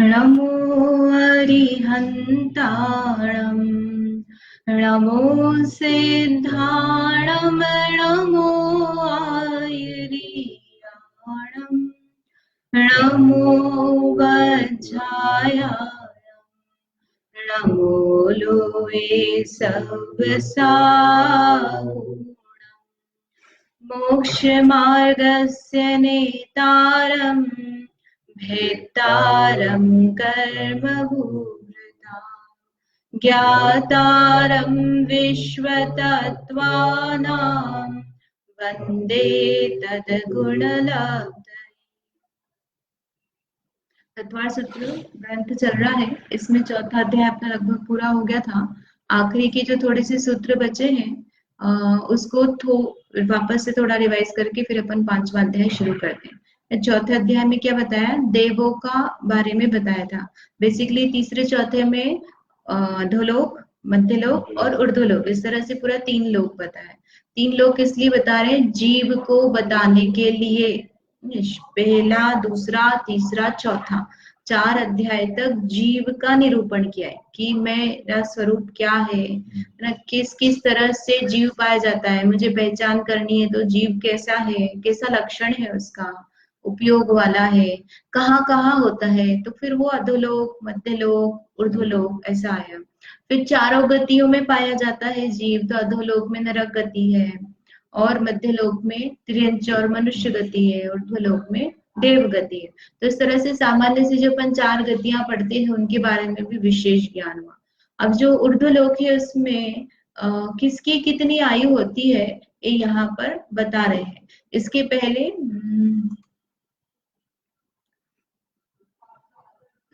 नमो अरिहन्ताणं नमो सिद्धाणं नमो आयुर्याणं नमो वज्रायाणं नमो लोये सव्यसागुणम् मोक्षमार्गस्य नेतारं भेत्तारं कर्मभूभृता ज्ञातारं विश्वतत्त्वानां वन्दे तद्गुणलब्धये। तत्वार सूत्र ग्रंथ चल रहा है, इसमें चौथा अध्याय अपना लगभग पूरा हो गया था। आखिरी के जो थोड़े से सूत्र बचे हैं उसको वापस से थोड़ा रिवाइज करके फिर अपन पांचवा अध्याय शुरू करते हैं। चौथे अध्याय में क्या बताया, देवों का बारे में बताया था। बेसिकली तीसरे चौथे में अधोलोक, मध्यलोक और ऊर्ध्वलोक, इस तरह से पूरा 3 लोक बताया। 3 लोक इसलिए बता रहे हैं जीव को बताने के लिए, पहला, दूसरा, तीसरा, चौथा 4 अध्याय तक जीव का निरूपण किया है कि मेरा स्वरूप क्या है ना, किस किस तरह से जीव पाया जाता है, मुझे पहचान करनी है तो जीव कैसा है, कैसा लक्षण है उसका, उपयोग वाला है, कहाँ कहाँ होता है। तो फिर वो अधोलोक, मध्यलोक, ऊर्ध्वलोक ऐसा आया। फिर चारों गतियों में पाया जाता है जीव, तो अधोलोक में नरक गति है, और मध्यलोक में त्रियंच और मनुष्य गति है, ऊर्ध्वलोक में देव गति है। तो इस तरह से सामान्य से जो अपन 4 गतियां पढ़ते हैं उनके बारे में भी विशेष ज्ञान हुआ। अब जो ऊर्ध्वलोक है उसमें किसकी कितनी आयु होती है ये यहाँ पर बता रहे हैं। इसके पहले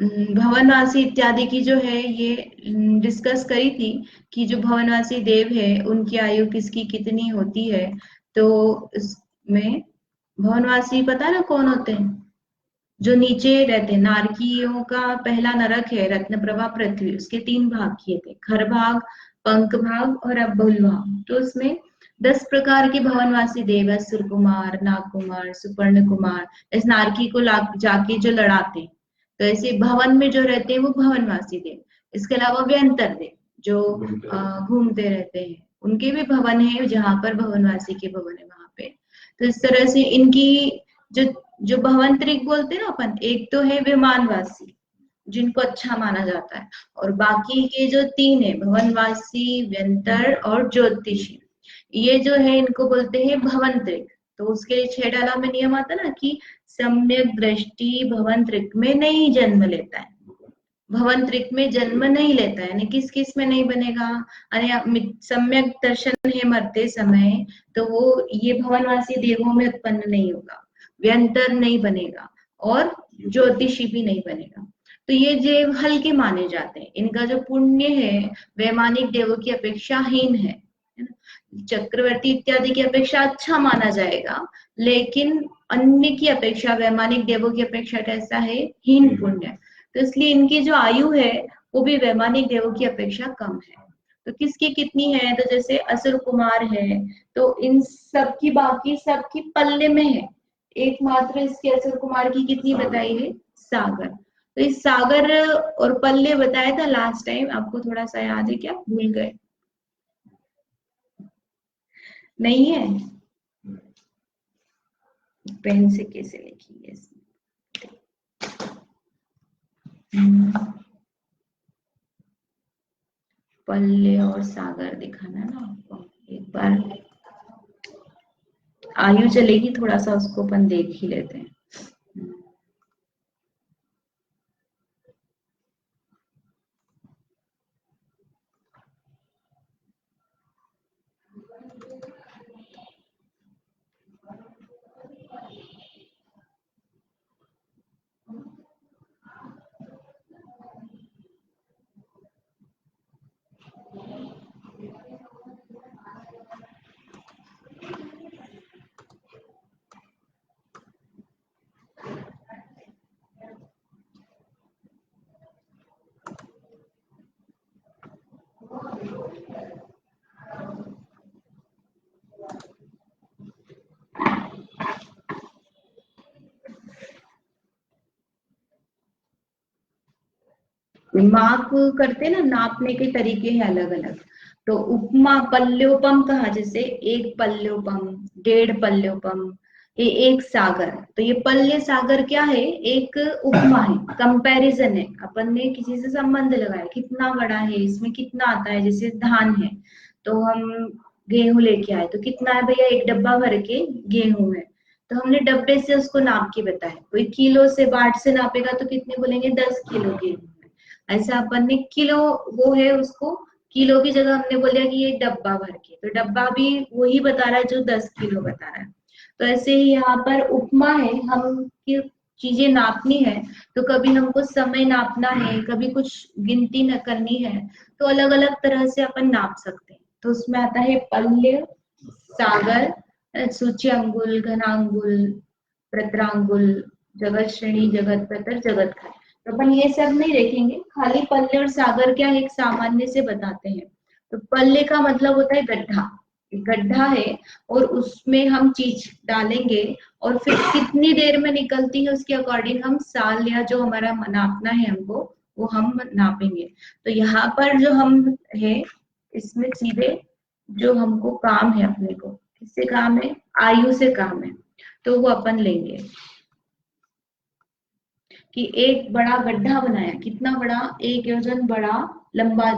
भवनवासी इत्यादि की जो है ये डिस्कस करी थी कि जो भवनवासी देव है उनकी आयु किसकी कितनी होती है। तो इसमें भवनवासी पता है ना कौन होते हैं, जो नीचे रहते हैं। नारकियों का पहला नरक है रत्नप्रभा पृथ्वी, उसके 3 भाग किए थे, खर भाग, पंख भाग और अब्बुल भाग। तो उसमें 10 प्रकार के भवनवासी देव है, सुर कुमार, नाग कुमार, सुपर्ण कुमार, इस नारकी को जाके जो लड़ाते हैं। तो ऐसे भवन में जो रहते हैं वो भवनवासी देव। इसके अलावा व्यंतर देव जो घूमते रहते हैं, उनके भी भवन है, जहां पर भवनवासी के भवन है वहां पे। तो इस तरह से इनकी जो जो भवंतरिक बोलते हैं ना अपन, एक तो है विमानवासी जिनको अच्छा माना जाता है, और बाकी के जो 3 है भवनवासी, व्यंतर और ज्योतिषी, ये जो है इनको बोलते हैं भवंतरिक। तो उसके 6 डाला में नियम आता ना कि सम्यक दृष्टि भवंतरिक में नहीं जन्म लेता है, भवंतरिक में जन्म नहीं लेता है, यानी किस किस में नहीं बनेगा, यानी सम्यक दर्शन है मरते समय, तो वो ये भवनवासी देवों में उत्पन्न नहीं होगा, व्यंतर नहीं बनेगा और ज्योतिषी भी नहीं बनेगा। तो ये देव हल्के माने जाते हैं, इनका जो पुण्य है वैमानिक देवों की अपेक्षा हीन है ना? चक्रवर्ती इत्यादि की अपेक्षा अच्छा माना जाएगा, लेकिन अन्य की अपेक्षा, वैमानिक देवों की अपेक्षा कैसा है, हीन पुण्य। तो इसलिए इनकी जो आयु है वो भी वैमानिक देवों की अपेक्षा कम है। तो किसकी कितनी है, तो जैसे असुर कुमार है, तो इन सबकी, बाकी सबकी पल्ले में है, एकमात्र इसके असुर कुमार की कितनी बताई है, सागर। तो इस सागर और पल्ले बताया था लास्ट टाइम, आपको थोड़ा सा याद है क्या, भूल गए? नहीं है, पेन से कैसे लिखिए इसमें। पल्ले और सागर दिखाना ना आपको, एक बार आयु चलेगी, थोड़ा सा उसको अपन देख ही लेते हैं। माप करते ना, नापने के तरीके हैं अलग अलग। तो उपमा पल्योपम कहा, जैसे एक पल्योपम, 1.5 पल्योपम, ये एक सागर। तो ये पल्य सागर क्या है, एक उपमा है, कंपैरिजन है, अपन ने किसी से संबंध लगाया, कितना बड़ा है, इसमें कितना आता है। जैसे धान है, तो हम गेहूं लेके आए, तो कितना है भैया, एक डब्बा भर के गेहूं है, तो हमने डब्बे से उसको नाप के बताया। कोई किलो से, बाट से नापेगा तो कितने बोलेंगे, 10 किलो गेहूं है। ऐसा अपन ने किलो, वो है, उसको किलो की जगह हमने बोल दिया कि ये डब्बा भर के, तो डब्बा भी वही बता रहा है जो 10 किलो बता रहा है। तो ऐसे ही यहाँ पर उपमा है, हम की चीजें नापनी है, तो कभी हमको समय नापना है, कभी कुछ गिनती न करनी है, तो अलग अलग तरह से अपन नाप सकते हैं। तो उसमें आता है पल्य, सागर, सूच्यंगुल, घनांगुल, प्रतरांगुल, जगत श्रेणी, जगत प्रतर, जगत खाय। तो अपन ये सब नहीं देखेंगे, खाली पल्ले और सागर क्या है, एक सामान्य से बताते हैं। तो पल्ले का मतलब होता है गड्ढा, गड्ढा है, और उसमें हम चीज डालेंगे, और फिर कितनी देर में निकलती है उसके अकॉर्डिंग हम साल, या जो हमारा नापना है हमको, वो हम नापेंगे। तो यहाँ पर जो हम है, इसमें सीधे जो हमको काम है, अपने को किससे काम है, आयु से काम है। तो वो अपन लेंगे कि एक बड़ा गड्ढा बनाया, कितना बड़ा, 1 योजन बड़ा, लंबा,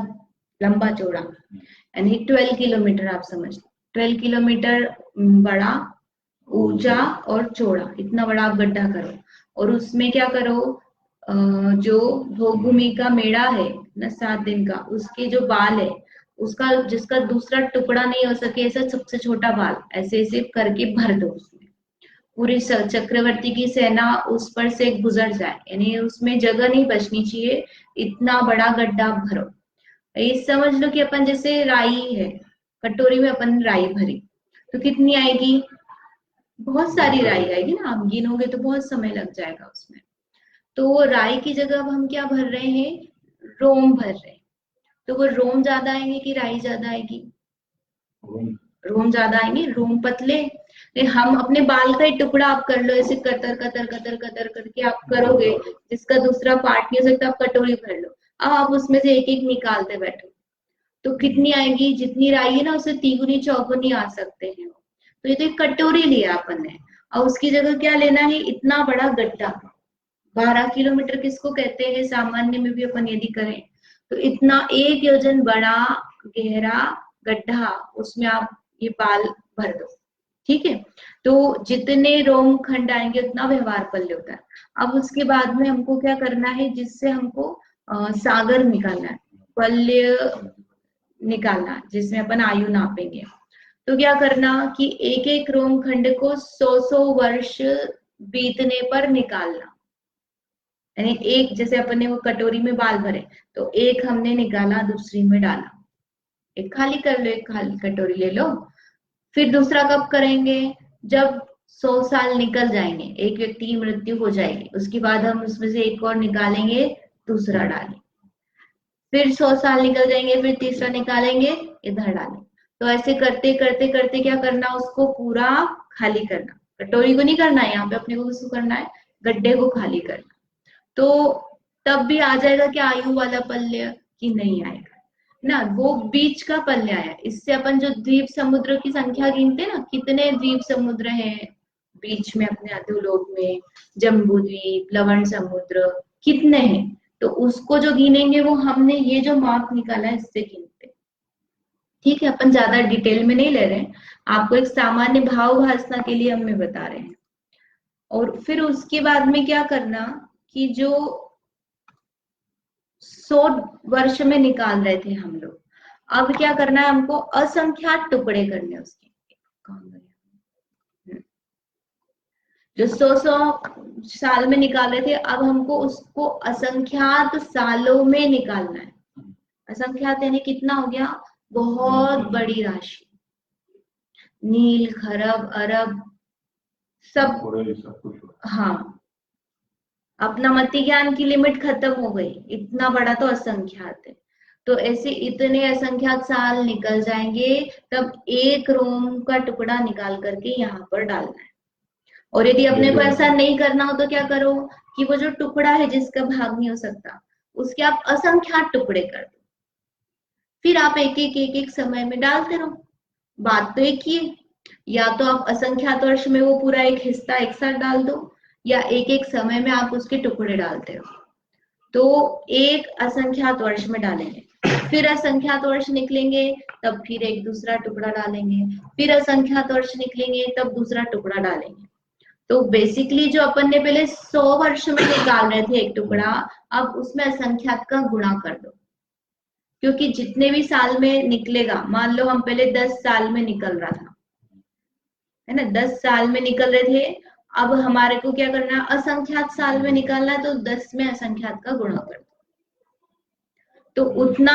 लंबा चौड़ा, यानी 12 किलोमीटर, आप समझ, 12 किलोमीटर बड़ा, ऊंचा और चौड़ा, इतना बड़ा आप गड्ढा करो। और उसमें क्या करो, जो भोगभूमि का मेढ़ा है ना, 7 दिन का, उसके जो बाल है, उसका, जिसका दूसरा टुकड़ा नहीं हो सके, ऐसा सबसे छोटा बाल, ऐसे ऐसे करके भर दो उसमें। पूरी चक्रवर्ती की सेना उस पर से गुजर जाए, यानी उसमें जगह नहीं बचनी चाहिए, इतना बड़ा गड्ढा भरो। ये समझ लो कि अपन जैसे राई है, कटोरी में अपन राई भरी, तो कितनी आएगी, बहुत सारी राई आएगी ना, आप गिनोगे तो बहुत समय लग जाएगा उसमें। तो वो राई की जगह अब हम क्या भर रहे हैं, रोम भर रहे हैं। तो वो रोम ज्यादा आएंगे कि राई ज्यादा आएगी, रोम ज्यादा आएंगे, रोम पतले। हम अपने बाल का ही टुकड़ा आप कर लो, ऐसे कतर कतर कतर कतर करके आप करोगे, जिसका दूसरा पार्ट नहीं हो सकता, आप कटोरी भर लो। अब आप उसमें से एक एक निकालते बैठो, तो कितनी आएगी, जितनी राई है ना, उससे तिगुनी चौगुनी आ सकते हैं। तो ये तो एक कटोरी लिया अपन ने, और उसकी जगह क्या लेना है, इतना बड़ा गड्ढा। 12 किलोमीटर किसको कहते हैं, सामान्य में भी अपन यदि करें, तो इतना 1 योजन बड़ा गहरा गड्ढा, उसमें आप ये बाल भर दो। ठीक है, तो जितने रोम खंड आएंगे उतना व्यवहार पल्य होता है। अब उसके बाद में हमको क्या करना है, जिससे हमको सागर निकालना है, पल्य निकालना, जिसमें अपन आयु नापेंगे। तो क्या करना कि एक एक रोम खंड को 100 वर्ष बीतने पर निकालना। यानी एक, जैसे अपन ने वो कटोरी में बाल भरे, तो एक हमने निकाला, दूसरी में डाला, एक खाली कर लो, एक खाली कटोरी ले लो। फिर दूसरा कब करेंगे, जब 100 साल निकल जाएंगे, एक व्यक्ति की मृत्यु हो जाएगी, उसके बाद हम उसमें से एक और निकालेंगे, दूसरा डालेंगे। फिर 100 साल निकल जाएंगे, फिर तीसरा निकालेंगे, इधर डालेंगे। तो ऐसे करते करते करते क्या करना, उसको पूरा खाली करना। कटोरी को नहीं करना है यहाँ पे, अपने को किसको करना है, गड्ढे को खाली करना। तो तब भी आ जाएगा क्या, आयु वाला पल्य, कि नहीं आएगा ना, वो बीच का पल्य आया। इससे अपन जो द्वीप समुद्र की संख्या गिनते ना, कितने द्वीप समुद्र हैं बीच में अपने अधोलोक में, जम्बू द्वीप, लवण समुद्र, कितने हैं, तो उसको जो गिनेंगे वो हमने ये जो माप निकाला है इससे गिनते। ठीक है, अपन ज्यादा डिटेल में नहीं ले रहे हैं, आपको एक सामान्य भाव भाषा के लिए हमें बता रहे हैं। और फिर उसके बाद में क्या करना कि जो 100 वर्ष में निकाल रहे थे हम लोग, अब क्या करना है, हमको असंख्यात टुकड़े करने उसके। जो 100 साल में निकाल रहे थे, अब हमको उसको असंख्यात सालों में निकालना है। असंख्यात यानी कितना हो गया, बहुत बड़ी राशि, नील, खरब, अरब, सब। हाँ, अपना मति ज्ञान की लिमिट खत्म हो गई, इतना बड़ा तो असंख्यात है। तो ऐसे इतने असंख्यात साल निकल जाएंगे, तब एक रोम का टुकड़ा निकाल करके यहाँ पर डालना है। और यदि अपने को ऐसा नहीं करना हो तो क्या करो कि वो जो टुकड़ा है जिसका भाग नहीं हो सकता, उसके आप असंख्यात टुकड़े कर दो, फिर आप एक एक समय में डालते रहो। बात तो एक ही है, या तो आप असंख्यात वर्ष में वो पूरा एक हिस्सा एक साथ डाल दो, या एक एक समय में आप उसके टुकड़े डालते रहो। तो एक असंख्यात वर्ष में डालेंगे, फिर असंख्यात वर्ष निकलेंगे, तब फिर एक दूसरा टुकड़ा डालेंगे, फिर असंख्यात वर्ष निकलेंगे, तब दूसरा टुकड़ा डालेंगे। तो बेसिकली जो अपन ने पहले 100 वर्ष में निकाल रहे थे एक टुकड़ा, अब उसमें असंख्यात का गुणा कर दो, क्योंकि जितने भी साल में निकलेगा, मान लो हम पहले 10 साल में निकल रहा था, है ना, 10 साल में निकल रहे थे, अब हमारे को क्या करना है, असंख्यात साल में निकालना है, तो 10 में असंख्यात का गुणा कर दो। तो उतना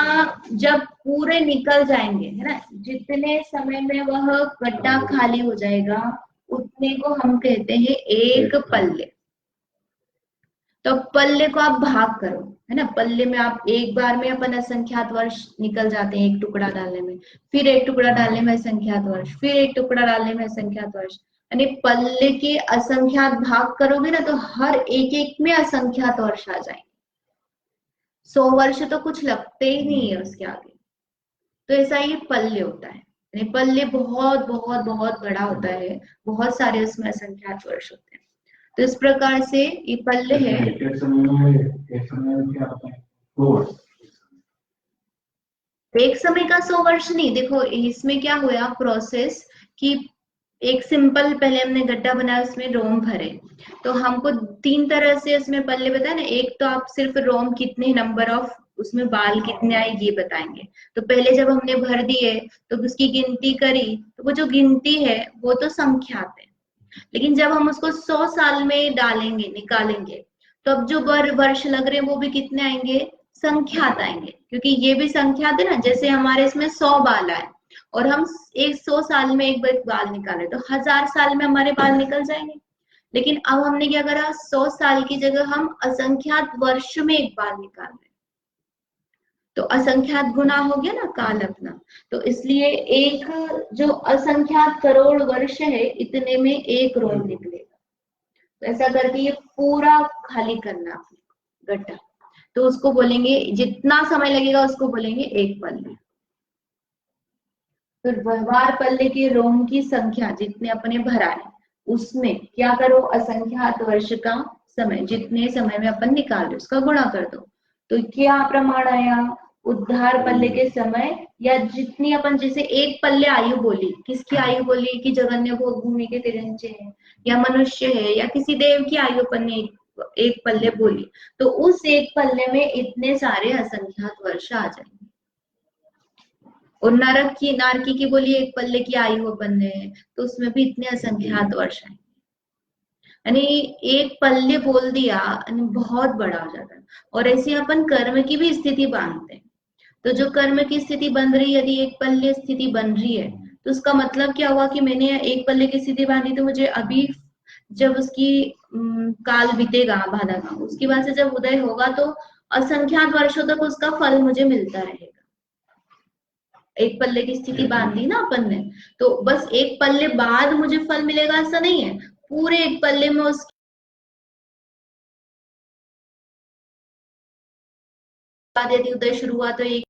जब पूरे निकल जाएंगे, है ना, जितने समय में वह गड्ढा खाली हो जाएगा, उतने को हम कहते हैं एक पल्ले। तो पल्ले को आप भाग करो, है ना, पल्ले में आप एक बार में अपन असंख्यात वर्ष निकल जाते हैं एक टुकड़ा डालने में, फिर एक टुकड़ा डालने में असंख्यात वर्ष, फिर एक टुकड़ा डालने में असंख्यात वर्ष, यानी पल्ले के असंख्यात भाग करोगे ना, तो हर एक एक में असंख्यात वर्ष आ जाएंगे। 100 वर्ष तो कुछ लगते ही नहीं है उसके आगे। तो ऐसा ये पल्ले होता है, यानी पल्ले बहुत बहुत बहुत बड़ा होता है, बहुत सारे उसमें असंख्यात वर्ष होते हैं। तो इस प्रकार से ये पल्ले है। एक समय का 100 वर्ष नहीं, देखो इसमें क्या हुआ प्रोसेस कि एक सिंपल पहले हमने गड्ढा बनाया, उसमें रोम भरे, तो हमको 3 तरह से उसमें पल्ले बताए ना। एक तो आप सिर्फ रोम कितने नंबर ऑफ उसमें बाल कितने आए ये बताएंगे। तो पहले जब हमने भर दिए तो उसकी गिनती करी, तो वो जो गिनती है वो तो संख्यात है, लेकिन जब हम उसको 100 साल में डालेंगे निकालेंगे, तो अब जो वर्ष लग रहे हैं वो भी कितने आएंगे, संख्यात आएंगे, क्योंकि ये भी संख्यात है ना। जैसे हमारे इसमें 100 बाल आए और हम 100 साल में एक बाल निकाले, तो 1000 साल में हमारे बाल निकल जाएंगे। लेकिन अब हमने क्या करा, 100 साल की जगह हम असंख्यात वर्ष में एक बाल निकाल रहे, तो असंख्यात गुना हो गया ना काल अपना। तो इसलिए एक जो असंख्यात करोड़ वर्ष है, इतने में एक रोम निकलेगा। तो ऐसा करके ये पूरा खाली करना गड्ढा, तो उसको बोलेंगे, जितना समय लगेगा उसको बोलेंगे एक पल्ले। तो व्यवहार पल्ले के रोम की संख्या जितने अपने भरा है, उसमें क्या करो, असंख्यात वर्ष का समय, जितने समय में अपन निकाल रहे उसका गुणा कर दो। तो क्या प्रमाण आया, उद्धार पल्ले के समय, या जितनी अपन, जैसे एक पल्ले आयु बोली, किसकी आयु बोली कि जगन्य भोग भूमि के तिरंजे है, या मनुष्य है, या किसी देव की आयु अपन ने एक पल्ले बोली, तो उस एक पल्ले में इतने सारे असंख्यात वर्ष आ जाएंगे। और नरक की नारकी की बोली एक पल्ले की आयु अपन ने, तो उसमें भी इतने असंख्यात वर्ष आएंगे। यानी एक पल्ले बोल दिया बहुत बड़ा हो जाता है। और ऐसे अपन कर्म की भी स्थिति बांधते हैं। तो जो कर्म की स्थिति बन रही है, यदि एक पल्ले स्थिति बन रही है, तो उसका मतलब क्या हुआ कि मैंने एक पल्ले की स्थिति बांधी, तो मुझे अभी जब उसकी काल बीतेगा बाधा का, उसकी बाद से जब उदय होगा, तो असंख्यात वर्षों तक उसका फल मुझे मिलता रहेगा। एक पल्ले की स्थिति बांधी ना अपन ने, तो बस एक पल्ले बाद मुझे फल मिलेगा ऐसा नहीं है, पूरे एक पल्ले में उस यदि उदय शुरू हुआ तो एक